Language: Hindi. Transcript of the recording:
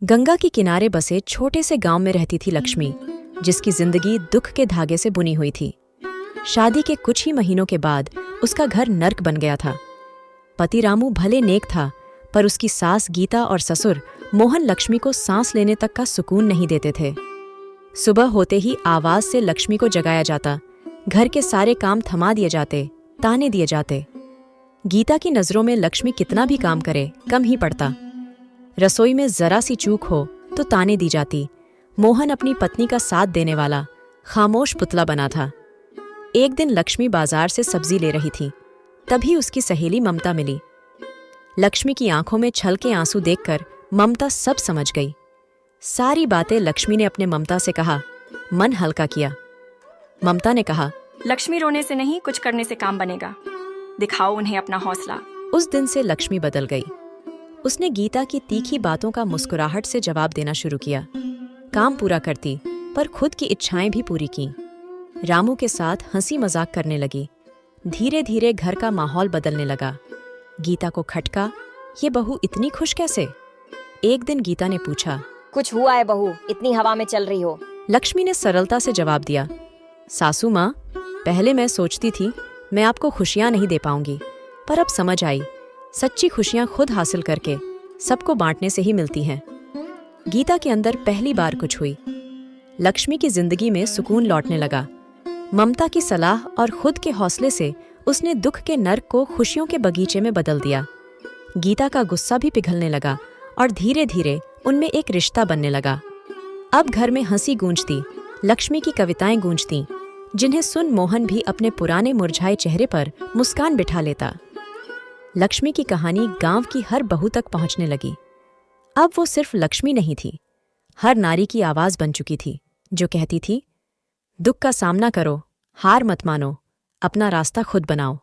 गंगा के किनारे बसे छोटे से गांव में रहती थी लक्ष्मी, जिसकी जिंदगी दुख के धागे से बुनी हुई थी। शादी के कुछ ही महीनों के बाद उसका घर नर्क बन गया था। पति रामू भले नेक था, पर उसकी सास गीता और ससुर मोहन लक्ष्मी को सांस लेने तक का सुकून नहीं देते थे। सुबह होते ही आवाज से लक्ष्मी को जगाया जाता, घर के सारे काम थमा दिए जाते, ताने दिए जाते। गीता की नजरों में लक्ष्मी कितना भी काम करे कम ही पड़ता। रसोई में जरा सी चूक हो तो ताने दी जाती। मोहन अपनी पत्नी का साथ देने वाला खामोश पुतला बना था। एक दिन लक्ष्मी बाजार से सब्जी ले रही थी, तभी उसकी सहेली ममता मिली। लक्ष्मी की आंखों में छल के आंसू देखकर ममता सब समझ गई। सारी बातें लक्ष्मी ने अपने ममता से कहा, मन हल्का किया। ममता ने कहा, लक्ष्मी रोने से नहीं, कुछ करने से काम बनेगा। दिखाओ उन्हें अपना हौसला। उस दिन से लक्ष्मी बदल गई। उसने गीता की तीखी बातों का मुस्कुराहट से जवाब देना शुरू किया। काम पूरा करती, पर खुद की इच्छाएं भी पूरी की। रामू के साथ हंसी मजाक करने लगी। धीरे धीरे घर का माहौल बदलने लगा। गीता को खटका, ये बहू इतनी खुश कैसे? एक दिन गीता ने पूछा, कुछ हुआ है बहू, इतनी हवा में चल रही हो? लक्ष्मी ने सरलता से जवाब दिया, सासू माँ, पहले मैं सोचती थी मैं आपको खुशियां नहीं दे पाऊंगी, पर अब समझ आई, सच्ची खुशियां खुद हासिल करके सबको बांटने से ही मिलती हैं। गीता के अंदर पहली बार कुछ हुई। लक्ष्मी की जिंदगी में सुकून लौटने लगा। ममता की सलाह और खुद के हौसले से उसने दुख के नर्क को खुशियों के बगीचे में बदल दिया। गीता का गुस्सा भी पिघलने लगा और धीरे धीरे उनमें एक रिश्ता बनने लगा। अब घर में हंसी गूंजती, लक्ष्मी की कविताएं गूंजती, जिन्हें सुन मोहन भी अपने पुराने मुरझाए चेहरे पर मुस्कान बिठा लेता। लक्ष्मी की कहानी गांव की हर बहू तक पहुंचने लगी। अब वो सिर्फ लक्ष्मी नहीं थी, हर नारी की आवाज बन चुकी थी, जो कहती थी, दुख का सामना करो, हार मत मानो, अपना रास्ता खुद बनाओ।